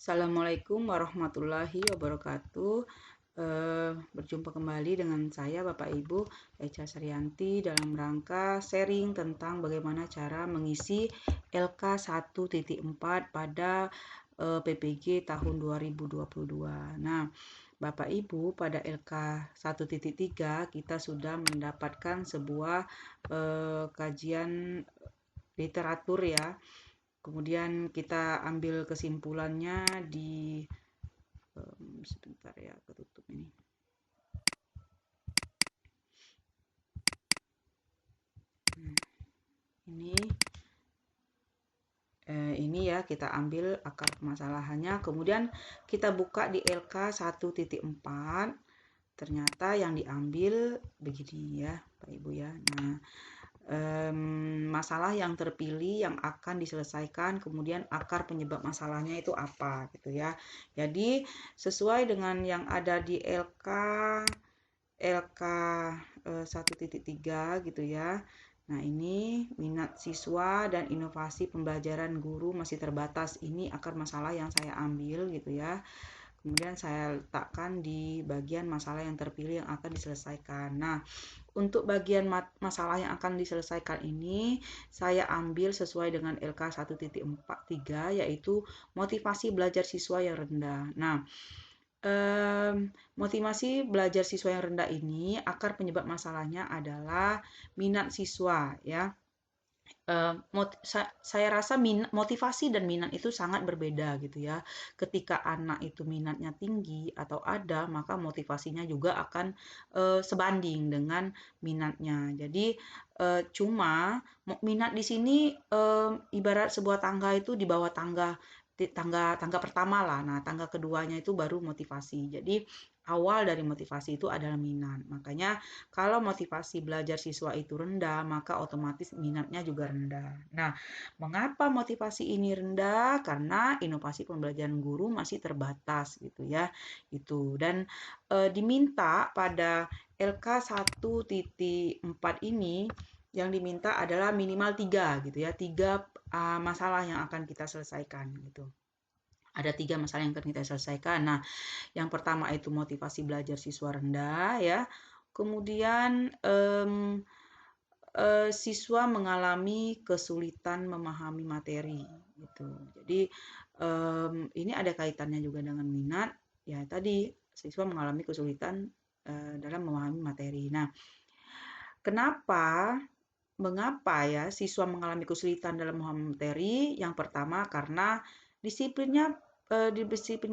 Assalamualaikum warahmatullahi wabarakatuh. Berjumpa kembali dengan saya Bapak Ibu Echa Saryanti dalam rangka sharing tentang bagaimana cara mengisi LK 1.4 pada PPG tahun 2022. Nah, Bapak Ibu, pada LK 1.3 kita sudah mendapatkan sebuah kajian literatur ya. Kemudian kita ambil kesimpulannya di sebentar ya, ketutup ini. Ini ya kita ambil akar permasalahannya, kemudian kita buka di LK 1.4. Ternyata yang diambil begini ya, Pak Ibu ya. Nah, masalah yang terpilih yang akan diselesaikan, kemudian akar penyebab masalahnya itu apa gitu ya. Jadi sesuai dengan yang ada di LK 1.3 gitu ya. Nah, ini minat siswa dan inovasi pembelajaran guru masih terbatas. Ini akar masalah yang saya ambil gitu ya. Kemudian saya letakkan di bagian masalah yang terpilih yang akan diselesaikan. Nah, untuk bagian masalah yang akan diselesaikan ini, saya ambil sesuai dengan LK 1.43, yaitu motivasi belajar siswa yang rendah. Nah, motivasi belajar siswa yang rendah ini, akar penyebab masalahnya adalah minat siswa ya. Saya rasa motivasi dan minat itu sangat berbeda gitu ya. Ketika anak itu minatnya tinggi atau ada, maka motivasinya juga akan sebanding dengan minatnya. Jadi cuma minat di sini ibarat sebuah tangga itu di bawah tangga pertama lah. Nah, tangga keduanya itu baru motivasi. Jadi awal dari motivasi itu adalah minat. Makanya kalau motivasi belajar siswa itu rendah, maka otomatis minatnya juga rendah. Nah, mengapa motivasi ini rendah? Karena inovasi pembelajaran guru masih terbatas gitu ya. Itu. Dan diminta pada LK 1.4 ini yang diminta adalah minimal 3 gitu ya. 3 masalah yang akan kita selesaikan gitu. Ada 3 masalah yang akan kita selesaikan. Nah, yang pertama itu motivasi belajar siswa rendah ya. Kemudian siswa mengalami kesulitan memahami materi gitu. Jadi ini ada kaitannya juga dengan minat. Ya tadi siswa mengalami kesulitan dalam memahami materi. Nah, mengapa ya siswa mengalami kesulitan dalam memahami materi? Yang pertama karena disiplin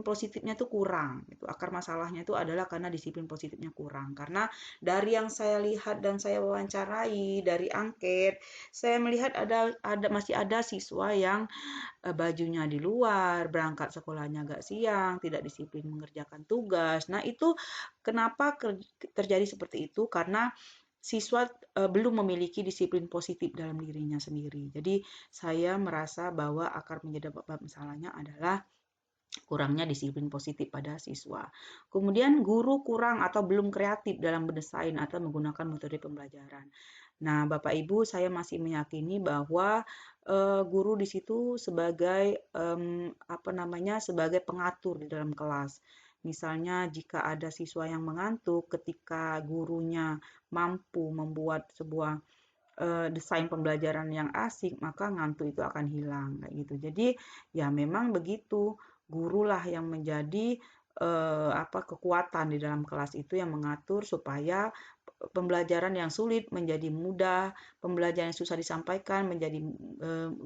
positifnya itu kurang. Itu akar masalahnya itu adalah karena disiplin positifnya kurang. Karena dari yang saya lihat dan saya wawancarai dari angket, saya melihat masih ada siswa yang bajunya di luar, berangkat sekolahnya agak siang, tidak disiplin mengerjakan tugas. Nah, itu kenapa terjadi seperti itu? Karena siswa belum memiliki disiplin positif dalam dirinya sendiri. Jadi saya merasa bahwa akar penyebab masalahnya adalah kurangnya disiplin positif pada siswa. Kemudian guru kurang atau belum kreatif dalam mendesain atau menggunakan metode pembelajaran. Nah, Bapak Ibu, saya masih meyakini bahwa guru di situ sebagai sebagai pengatur di dalam kelas. Misalnya jika ada siswa yang mengantuk ketika gurunya mampu membuat sebuah desain pembelajaran yang asik, maka ngantuk itu akan hilang kayak gitu. Jadi ya memang begitu, gurulah yang menjadi kekuatan di dalam kelas itu yang mengatur supaya pembelajaran yang sulit menjadi mudah, pembelajaran yang susah disampaikan menjadi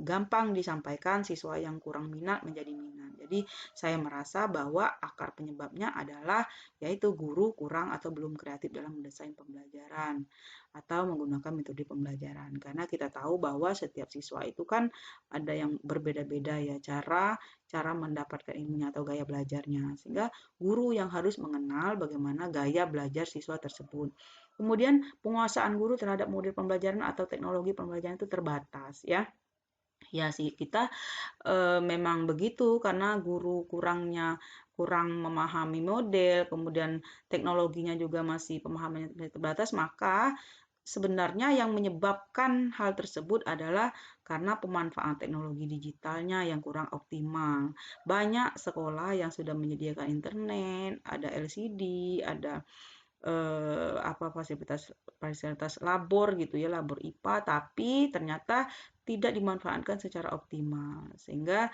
gampang disampaikan, siswa yang kurang minat menjadi minat. Jadi saya merasa bahwa akar penyebabnya adalah yaitu guru kurang atau belum kreatif dalam mendesain pembelajaran atau menggunakan metode pembelajaran. Karena kita tahu bahwa setiap siswa itu kan ada yang berbeda-beda ya cara mendapatkan ilmunya atau gaya belajarnya. Sehingga guru yang harus mengenal bagaimana gaya belajar siswa tersebut. Kemudian penguasaan guru terhadap model pembelajaran atau teknologi pembelajaran itu terbatas ya. Ya sih kita memang begitu karena guru kurang memahami model, kemudian teknologinya juga masih pemahamannya terbatas, maka sebenarnya yang menyebabkan hal tersebut adalah karena pemanfaatan teknologi digitalnya yang kurang optimal. Banyak sekolah yang sudah menyediakan internet, ada LCD, ada apa fasilitas fasilitas labor gitu ya, labor IPA, tapi ternyata tidak dimanfaatkan secara optimal sehingga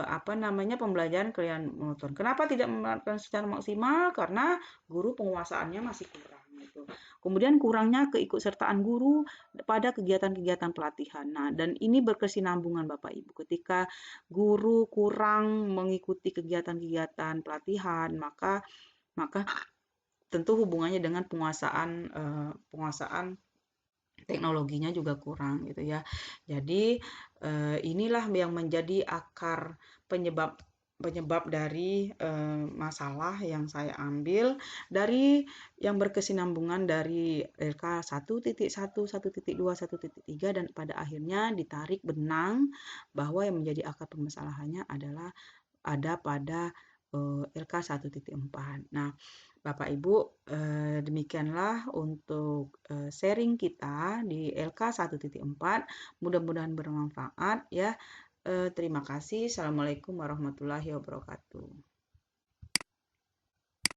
apa namanya pembelajaran kelihatan monoton. Kenapa tidak dimanfaatkan secara maksimal? Karena guru penguasaannya masih kurang gitu. Kemudian kurangnya keikutsertaan guru pada kegiatan-kegiatan pelatihan. Nah, dan ini berkesinambungan Bapak Ibu. Ketika guru kurang mengikuti kegiatan-kegiatan pelatihan, maka tentu hubungannya dengan penguasaan teknologinya juga kurang gitu ya. Jadi inilah yang menjadi akar penyebab penyebab dari masalah yang saya ambil dari yang berkesinambungan dari LK 1.1, 1.2, 1.3 dan pada akhirnya ditarik benang bahwa yang menjadi akar permasalahannya adalah ada pada LK 1.4. Nah, Bapak Ibu, demikianlah untuk sharing kita di LK 1.4. Mudah-mudahan bermanfaat ya. Terima kasih. Assalamualaikum warahmatullahi wabarakatuh.